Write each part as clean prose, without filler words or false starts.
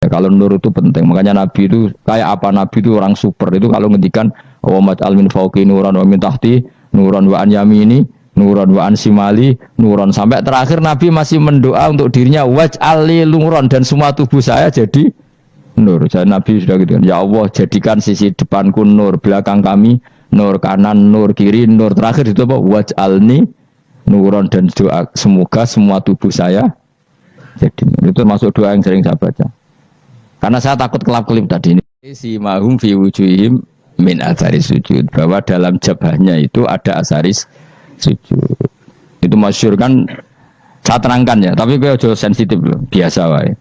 Ya, kalau nur itu penting. Makanya Nabi itu kayak apa? Nabi itu orang super. Itu kalau ngendikan wa maj'al min fawqi nuran wa min tahti nuran wa an yamini nuran wa an simali nuran, sampai terakhir Nabi masih mendoa untuk dirinya waj'al li nuran, dan semua tubuh saya jadi nur. Jadi Nabi sudah gitu kan. Ya Allah, jadikan sisi depanku nur, belakang kami nur, kanan nur, kiri nur. Terakhir itu apa? Waj'alni nuron, dan doa semoga semua tubuh saya jadi nur. Itu masuk doa yang sering saya baca. Karena saya takut kelap-kelip tadi ini. Si mahum fi wujuhim min asaris sujud, bahwa dalam jabahnya itu ada asaris sujud. Itu masyhur kan, saya terangkan ya, tapi gue jauh sensitif loh, biasa wae.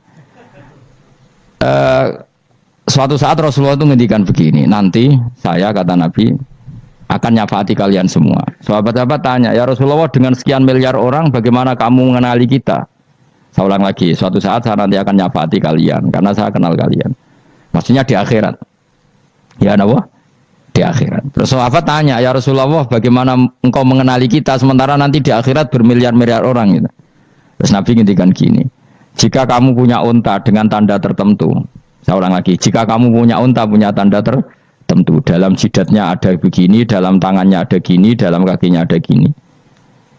Suatu saat Rasulullah itu ngendikan begini, nanti saya, kata Nabi, akan nyafaati kalian semua. Sahabat-sahabat tanya, ya Rasulullah, dengan sekian miliar orang bagaimana kamu mengenali kita? Saya ulang lagi, suatu saat saya nanti akan nyafaati kalian, karena saya kenal kalian. Maksudnya di akhirat. Ya Allah, di akhirat. Terus sahabat tanya, ya Rasulullah, bagaimana engkau mengenali kita sementara nanti di akhirat bermiliar-miliar orang gitu. Terus Nabi ngendikan gini, jika kamu punya unta dengan tanda tertentu, saya ulang lagi, jika kamu punya unta punya tanda tertentu, dalam jidatnya ada begini, dalam tangannya ada gini, dalam kakinya ada gini,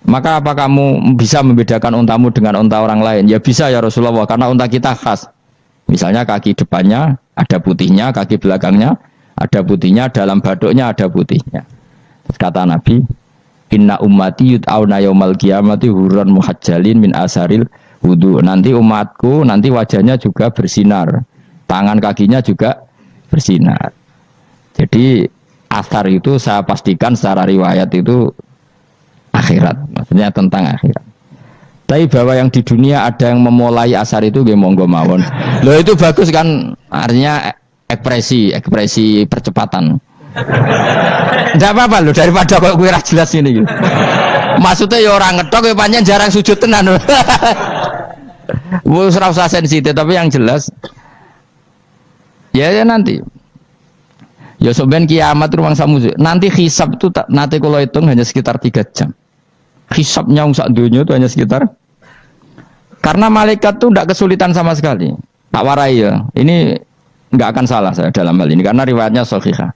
maka apa kamu bisa membedakan untamu dengan unta orang lain? Ya bisa ya Rasulullah, karena unta kita khas. Misalnya kaki depannya ada putihnya, kaki belakangnya ada putihnya, dalam baduknya ada putihnya. Terus kata Nabi, inna ummati yud'auna yaumal qiyamati hurran muhajjalin min asaril wudu. Nanti umatku nanti wajahnya juga bersinar, tangan kakinya juga bersinar. Jadi asar itu saya pastikan secara riwayat itu akhirat, maksudnya tentang akhirat. Tapi bahwa yang di dunia ada yang memulai asar itu nggih monggo mawon. Loh itu bagus kan, artinya ekspresi percepatan. Enggak apa-apa loh, daripada kok kowe ora jelas ini gitu. Maksudnya ya orang ngethok ya pancen jarang sujud tenan. Wes ora usah sensitif, tapi yang jelas ya nanti. Ya sampean kiamat ruang samu. Nanti hisab itu nanti kalau hitung hanya sekitar 3 jam. Hisabnya sak dunia itu hanya sekitar, karena malaikat itu tidak kesulitan sama sekali. Tak warai ya, ini nggak akan salah saya dalam hal ini karena riwayatnya sahihah.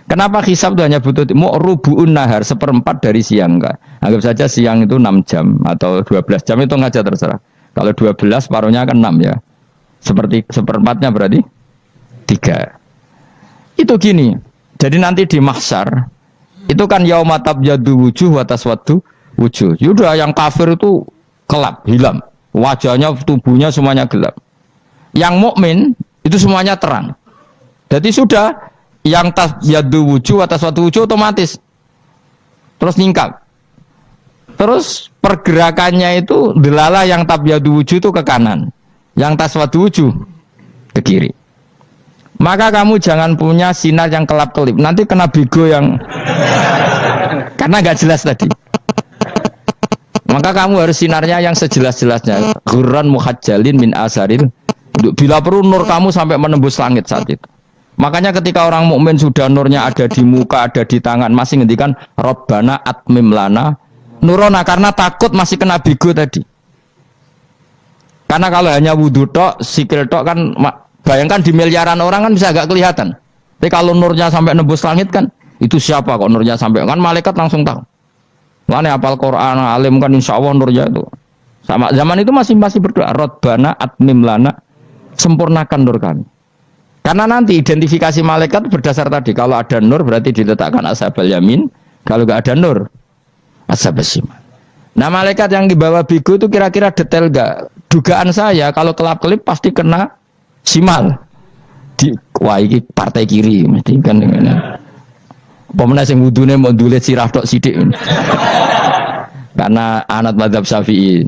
Kenapa hisab itu hanya butuh rubu'un nahar, 1/4 dari siang enggak? Anggap saja siang itu 6 jam atau 12 jam, itu aja terserah. Kalau 12 paruhnya kan 6 ya. Seperti 1/4-nya berarti 3. Itu gini. Jadi nanti di mahsyar itu kan yauma tabyaddu wujuh wa taswaddu wujuh. Yaudah yang kafir itu kelap, hilang. Wajahnya, tubuhnya semuanya gelap. Yang mukmin itu semuanya terang. Jadi sudah yang tabyaddu wujuh wa taswaddu wujuh otomatis terus ningkap. Terus pergerakannya itu delala yang tabyaddu wujuh itu ke kanan, yang taswaddu wujuh ke kiri. Maka kamu jangan punya sinar yang kelap-kelip. Nanti kena bigo yang karena nggak jelas tadi. Maka kamu harus sinarnya yang sejelas-jelasnya. Ghurran muhajjalin min asaril. Bila perlu nur kamu sampai menembus langit saat itu. Makanya ketika orang mukmin sudah nurnya ada di muka, ada di tangan, masih ngendikan Rabbana atmim lana nurona, karena takut masih kena bigo tadi. Karena kalau hanya wudu tok, sikil tok kan, bayangkan di miliaran orang kan bisa agak kelihatan. Tapi kalau nurnya sampai nembus langit kan, itu siapa kok nurnya sampai, kan malaikat langsung tahu. Lane hafal Quran, alim kan insya Allah nurnya itu. Sama zaman itu masih berdoa, Rabbana atmim lana, sempurnakan nur kami. Karena nanti identifikasi malaikat berdasar tadi, kalau ada nur berarti diletakkan ashabal yamin, kalau nggak ada nur ashabal shimal. Nah malaikat yang dibawa bigo itu kira-kira detail nggak? Dugaan saya kalau kelap-kelip pasti kena simal. Di wah iki partai kiri mesti kan ngene. Pemenang sing wudune mau dulet sirah tok sithik. Karena anat mazhab Syafi'i.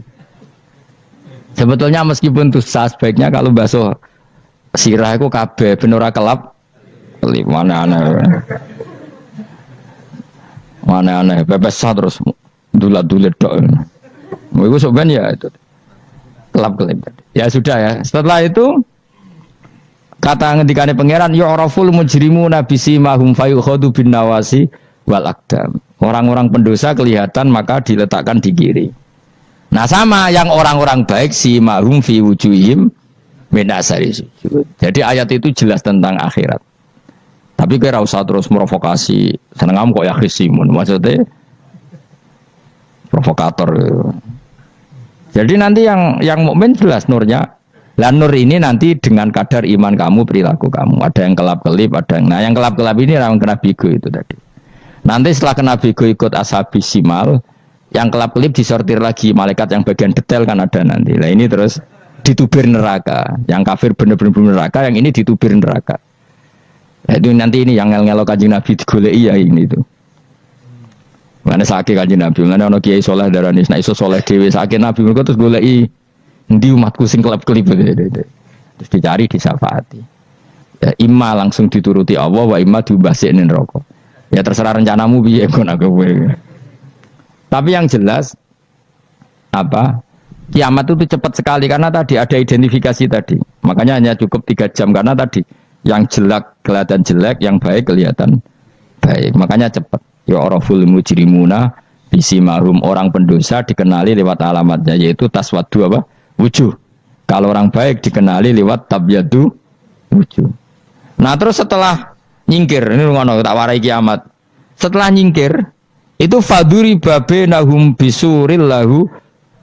Sebetulnya meskipun itu sebaiknya kalau basuh sirah itu kabeh ben ora kelap kelip mana aneh pepes terus dulat-dulet tok. Iku sampean ya itu kelap-kelip. Ya sudah ya. Setelah itu kata ngendikane pangeran yu'raful mujrimuna bisimahum fayukhadu bin nawasi wal aqdam. Orang-orang pendosa kelihatan maka diletakkan di kiri. Nah sama yang orang-orang baik simahum fi wujuhim minasari sujud. Jadi ayat itu jelas tentang akhirat. Tapi kira usah terus merovokasi. Seneng kamu kok ya Simun, maksudnya provokator. Jadi nanti yang mukmin jelas nurnya. Lah nur ini nanti dengan kadar iman kamu, perilaku kamu. Ada yang kelap-kelip, ada yang... Nah yang kelap-kelip ini yang kena bigo itu tadi. Nanti setelah kena bigo ikut ashabi simal, yang kelap-kelip disortir lagi. Malaikat yang bagian detail kan ada nanti. Nah ini terus ditubir neraka. Yang kafir benar-benar neraka, yang ini ditubir neraka. Nah, itu nanti ini yang ngel-ngelo kanjeng Nabi digoleki ya ini tuh. Mana sakit kanjeng Nabi, mana ono kiai soleh darani, nah iso soleh dewi sakit Nabi mereka terus goleki di umatku sing kelip-kelip terus dicari disyafaati. Ya imma langsung dituruti Allah, wa imma diubasin neraka. Ya terserah rencanamu piye kon aku. Tapi yang jelas apa? Kiamat itu cepat sekali karena tadi ada identifikasi tadi. Makanya hanya cukup 3 jam karena tadi yang jelek kelihatan jelek, yang baik kelihatan baik. Makanya cepat. Ya oraful mujrimuna bisimahum, orang pendosa dikenali lewat alamatnya yaitu taswadu apa? Wujuh. Kalau orang baik dikenali lewat tabyadu wujuh. Nah, terus setelah nyingkir, ini ngono tak warai kiamat. Setelah nyingkir itu faduri babenahum bisuril lahu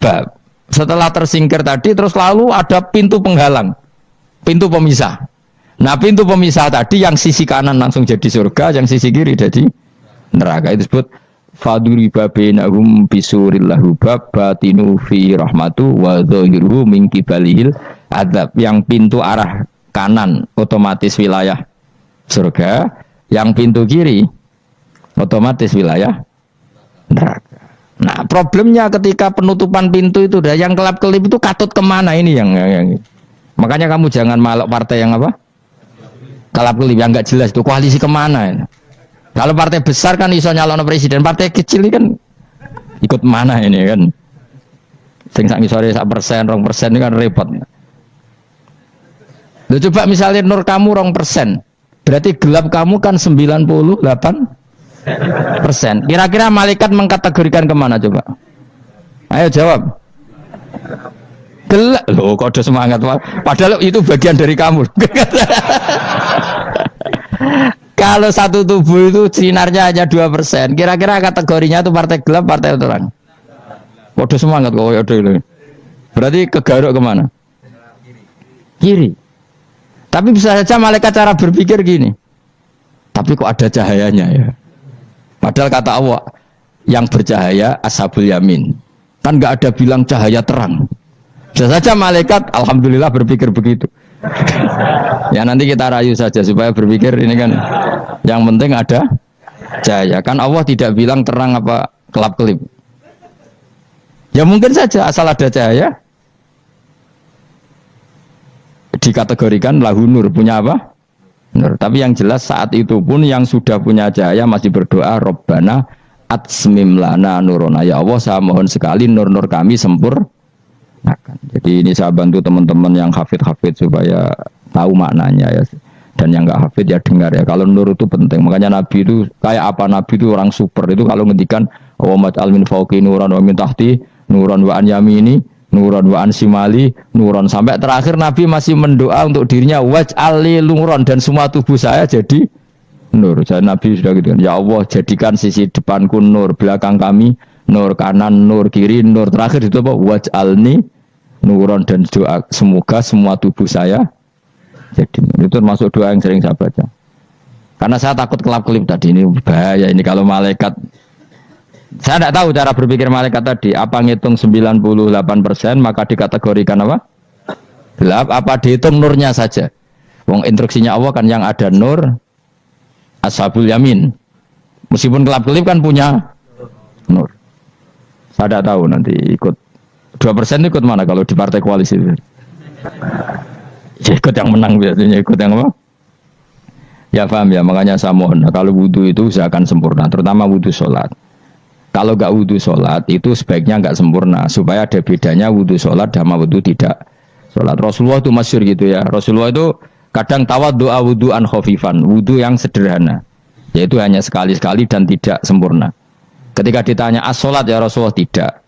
bab. Setelah tersingkir tadi terus lalu ada pintu penghalang. Pintu pemisah. Nah pintu pemisah tadi yang sisi kanan langsung jadi surga, yang sisi kiri jadi neraka. Itu disebut faduri babenahum bisuril lahu bab batinu fi rahmatu wa dhahiruhu min kibalihil adzab. Yang pintu arah kanan otomatis wilayah surga, yang pintu kiri otomatis wilayah neraka. Nah problemnya ketika penutupan pintu itu dah yang kelap-kelip itu katut kemana ini yang makanya kamu jangan malok partai yang apa? Kelap-kelip yang enggak jelas itu koalisi kemana ini? Kalau partai besar kan iso nyalon presiden, partai kecil ini kan ikut mana ini kan? Sing sak ngisore 1%, 2% ini kan repot. Loh, coba misalnya nur kamu 2%, berarti gelap kamu kan 98%. Kira-kira malaikat mengkategorikan kemana coba? Ayo jawab. Gelap. Loh, kode semangat. Padahal itu bagian dari kamu. Kalau satu tubuh itu sinarnya hanya 2%, kira-kira kategorinya itu partai gelap, partai terang. Waduh semangat kok ya dulu. Berarti kegaruk kemana? Kiri. Tapi bisa saja malaikat cara berpikir gini. Tapi kok ada cahayanya ya? Padahal kata Allah yang bercahaya ashabul yamin. Kan nggak ada bilang cahaya terang. Bisa saja malaikat alhamdulillah berpikir begitu. Ya nanti kita rayu saja supaya berpikir ini kan yang penting ada cahaya. Kan Allah tidak bilang terang apa kelap-kelip. Ya mungkin saja asal ada cahaya dikategorikan lahu nur, punya apa? Nur. Tapi yang jelas saat itu pun yang sudah punya cahaya masih berdoa Rabbana atsmim lana nurona. Ya Allah saya mohon sekali nur-nur kami sempurnakan. Jadi ini saya bantu teman-teman yang hafid-hafid supaya tahu maknanya ya. Dan yang enggak hafid ya dengar ya. Kalau nur itu penting. Makanya Nabi itu kayak apa? Nabi itu orang super. Itu kalau ngendikan wa maj'al min fawqi nuran wa min tahti nuran wa an yamini nuran wa an simali nuran, sampai terakhir Nabi masih mendoa untuk dirinya waj'al li nuran, dan semua tubuh saya jadi nur. Jadi Nabi sudah gitu kan, ya Allah jadikan sisi depanku nur, belakang kami nur, kanan nur, kiri nur, terakhir itu apa? Waj'alni nuran, dan doa semoga semua tubuh saya jadi nur. Itu termasuk doa yang sering saya baca. Karena saya takut kelap-kelip tadi, ini bahaya ini kalau malaikat. Saya tidak tahu cara berpikir malaikat tadi. Apa ngitung 98% maka dikategorikan apa? Gelap. Apa dihitung nurnya saja? Wong instruksinya Allah kan yang ada nur ashabul yamin. Meskipun kelap-kelip kan punya nur. Saya tidak tahu nanti ikut 2% ikut mana kalau di partai koalisi. Ya ikut yang menang biasanya, ikut yang apa? Ya paham ya, makanya saya mohon. Kalau wudhu itu usahakan sempurna, terutama wudhu sholat. Kalau nggak wudhu sholat itu sebaiknya nggak sempurna, supaya ada bedanya wudhu sholat sama wudhu tidak sholat. Rasulullah itu masyhur gitu ya. Rasulullah itu kadang tawaddu wudhu'an khafifan, wudhu yang sederhana, yaitu hanya sekali-sekali dan tidak sempurna. Ketika ditanya as-sholat ya Rasulullah, tidak.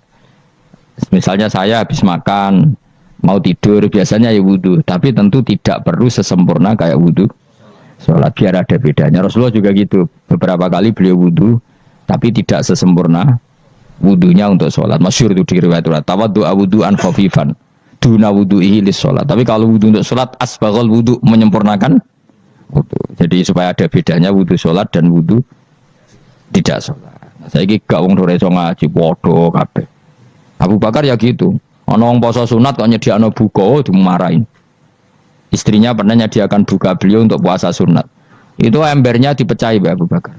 Misalnya saya habis makan, Mau tidur biasanya ya wudu, tapi tentu tidak perlu sesempurna kayak wudu sholat, biar ada bedanya. Rasulullah juga gitu, beberapa kali beliau wudu, tapi tidak sesempurna wudunya untuk sholat. Masyhur itu di riwayat tawaddu wudu'an khafifan duna wudu'ihi lis sholat. Tapi kalau wudu untuk sholat asbaghal wudu, menyempurnakan wudu. Jadi supaya ada bedanya wudu sholat dan wudu tidak sholat. Nah, saya gak wong ora iso ngaji podo kabeh. Abu Bakar ya gitu. Ana wong poso sunat kok nyediakno buka dimarahin. Istrinya pernah nyediakan buka beliau untuk puasa sunat. Itu embernya dipecahi Abu Bakar.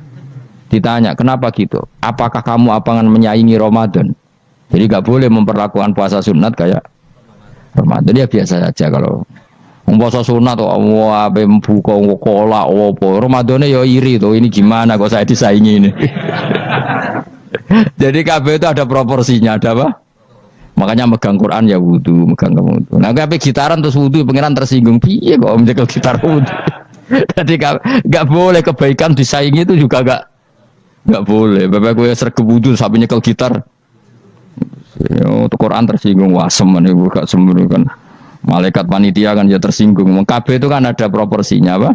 Ditanya, kenapa gitu? Apakah kamu akan menyaingi Ramadan? Jadi gak boleh memperlakukan puasa sunat kayak Ramadan. Ya biasa saja kalau puasa sunat tuh apa buka kolak apa Ramadannya ya iri tuh, ini gimana kok saya disaingi ini. Jadi KB itu ada proporsinya, ada apa? Makanya megang Quran ya wudu, megang wudu. Nah, KB gitaran terus wudu, pengiran tersinggung. Piye kok menjegal gitar wudu? Jadi gak boleh kebaikan disaingi itu juga gak boleh. Bapak gue sergap wudu sampai nyekel gitar. Untuk Quran tersinggung, wah semen ibu gak semen kan. Malaikat panitia kan ya tersinggung. KB itu kan ada proporsinya apa?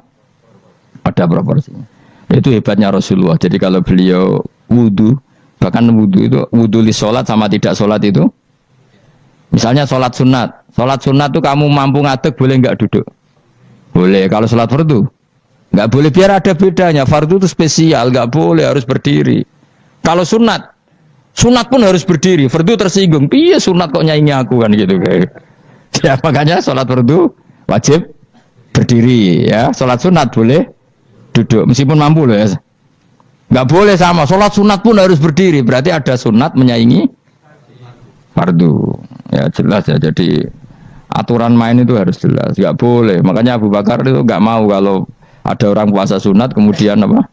Ada proporsinya. Itu hebatnya Rasulullah. Jadi kalau beliau wudu, bahkan wudu itu wudu li sholat sama tidak sholat itu. Misalnya sholat sunat tuh kamu mampu ngadeg boleh nggak duduk? Boleh. Kalau sholat fardu nggak boleh, biar ada bedanya. Fardu itu spesial, nggak boleh, harus berdiri. Kalau sunat pun harus berdiri. Fardu tersinggung, iya sunat kok nyaingi aku kan gitu kayak. Ya makanya sholat fardu wajib berdiri ya. Sholat sunat boleh duduk meskipun mampu loh ya. Nggak boleh sama. Sholat sunat pun harus berdiri. Berarti ada sunat menyaingi fardu. Ya jelas ya. Jadi aturan main itu harus jelas. Nggak boleh. Makanya Abu Bakar itu nggak mau kalau ada orang puasa sunat kemudian apa?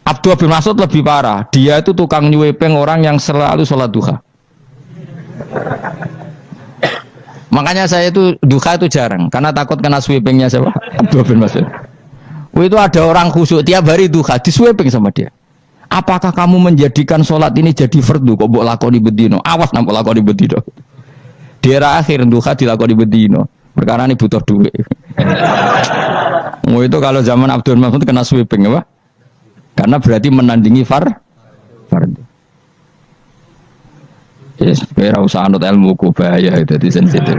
Abdullah bin Mas'ud lebih parah. Dia itu tukang nyuwepeng orang yang selalu sholat duha. Makanya saya itu duha itu jarang karena takut kena sweepingnya siapa? Abdullah bin Mas'ud. Itu ada orang khusyuk tiap hari duha di sweeping sama dia. Apakah kamu menjadikan sholat ini jadi fardu kok mbok lakoni bedino? Awas nang mbok lakoni bedino. Di era akhir duha dilakoni bedino. Perkara ini butuh duit. Itu kalau zaman Abdul Mas'ud kena sweeping apa? Karena berarti menandingi fardu. Yes, kira usah anut ilmu ku bahaya itu di sensitif.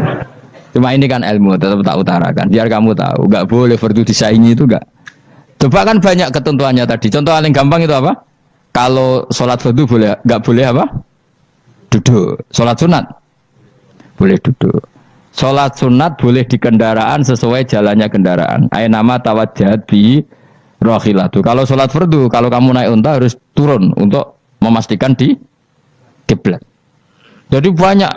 Cuma ini kan ilmu tetap tak utarakan. Biar kamu tahu, nggak boleh fardu disaingi itu nggak. Coba kan banyak ketentuannya tadi. Contoh paling gampang itu apa? Kalau sholat fardu boleh, nggak boleh apa? Duduk. Sholat sunat boleh duduk. Sholat sunat boleh di kendaraan sesuai jalannya kendaraan. Ayo nama tawajjah bi rohilatu. Kalau sholat fardu, kalau kamu naik unta harus turun untuk memastikan di kiblat. Jadi banyak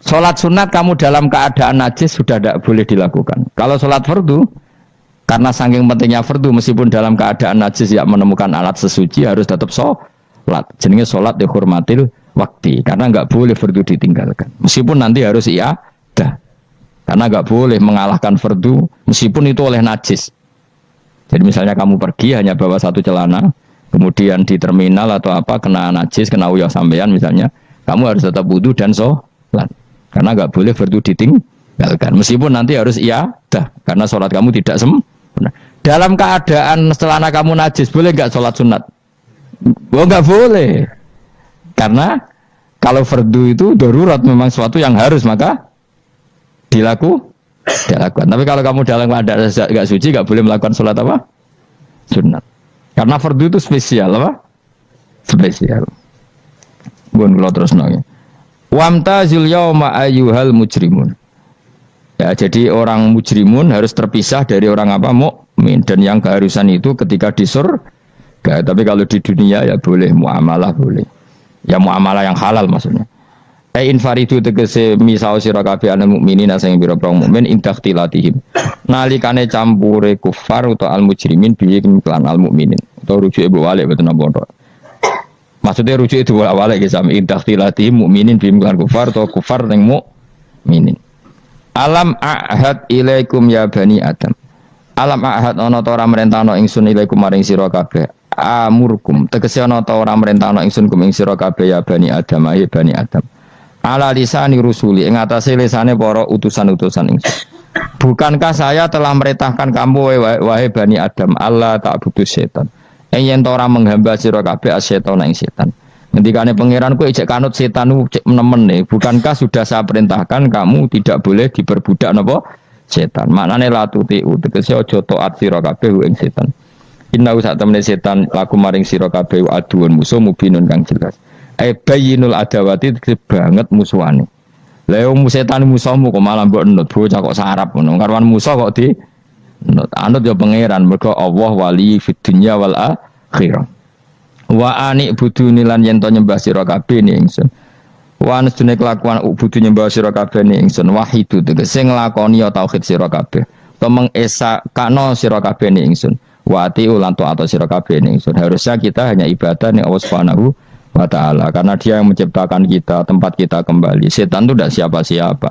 sholat sunat kamu dalam keadaan najis sudah tidak boleh dilakukan. Kalau sholat fardu, karena saking pentingnya fardu, meskipun dalam keadaan najis ya menemukan alat sesuci harus tetap sholat. Jenenge sholat dihormatil waktu, karena nggak boleh fardu ditinggalkan. Meskipun nanti harus iadah, karena nggak boleh mengalahkan fardu meskipun itu oleh najis. Jadi misalnya kamu pergi hanya bawa satu celana, kemudian di terminal atau apa kena najis, kena uyah sampean misalnya. Kamu harus tetap wudu dan sholat karena nggak boleh fardu ditinggalkan meskipun nanti harus iadah karena sholat kamu tidak sempurna. Dalam keadaan celana kamu najis boleh nggak sholat sunat? Oh nggak boleh karena kalau fardu itu darurat memang suatu yang harus maka dilakukan. Tapi kalau kamu dalam keadaan nggak suci nggak boleh melakukan sholat apa? Sunat karena fardu itu spesial apa? Spesial. Bun kalau terus nanya. Wamtazil yauma ayyuhal mujrimun. Ya, jadi orang mujrimun harus terpisah dari orang apa? Mukmin. Dan yang keharusan itu ketika di surga. Tapi kalau di dunia ya boleh muamalah boleh. Ya muamalah yang halal maksudnya. Infaridu tegese misau sira kabeh ana mukminin sing pira-pira mukmin indaktilatihim. Nalikane campure kufar utawa al mujrimin bi iklan al mukminin. Utawa rujuke balik betul napa. Maksudnya rujuk itu awalnya kisah indaktilati mukminin bimkan kufar atau kufar yang mukminin. Alam ahad ilaikum ya bani Adam. Alam ahad ana ta ora merentano ingsun ilaikum maring sira kabeh. Amurkum tegese ana ta ora merentano ingsun kum ing sira kabeh ya bani Adam ya bani Adam. ala lisani rusuli ing atase lisane para utusan-utusan ingsun. Bukankah saya telah merintahkan kamu wahai Bani Adam Allah ta'budu setan. Yen to ora menghamba sira kabeh asetan ing setan. Ngendikane pangeran kowe ijek kanut setan cek nemen nih. Bukankah sudah saya perintahkan kamu tidak boleh diperbudak napa setan. Maknane la tutiu tegese aja taat sira kabeh ing setan. Inna sak temene setan laku maring sira kabeh aduun musuh mubinun kang jelas. Bayinul adawati banget musuhane. Lah wong setan musuhmu kok malah mbok enut bocah kok sarap ngono. Karwan musuh kok di enut. Anut ya pangeran mergo Allah wali fid dunya wal akhirah. Wa ani buduni lan yen to nyembah sira kabeh ni ingsun. Wa anstune kelakuan budu nyembah sira kabeh ni ingsun wahidu tegese nglakoni ya tauhid sira kabeh. To mengesakno sira kabeh ni ingsun. Wa ati ulan to atau sira kabeh ni ingsun. Harusnya kita hanya ibadah ning Allah Subhanahu wa ta'ala karena dia yang menciptakan kita, tempat kita kembali. Setan itu tidak siapa-siapa,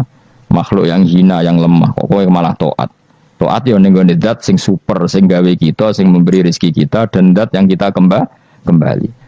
makhluk yang hina, yang lemah. Kok kowe malah taat ya ning gone zat sing super, sing gawe kita, sing memberi rezeki kita dan zat yang kita kembali.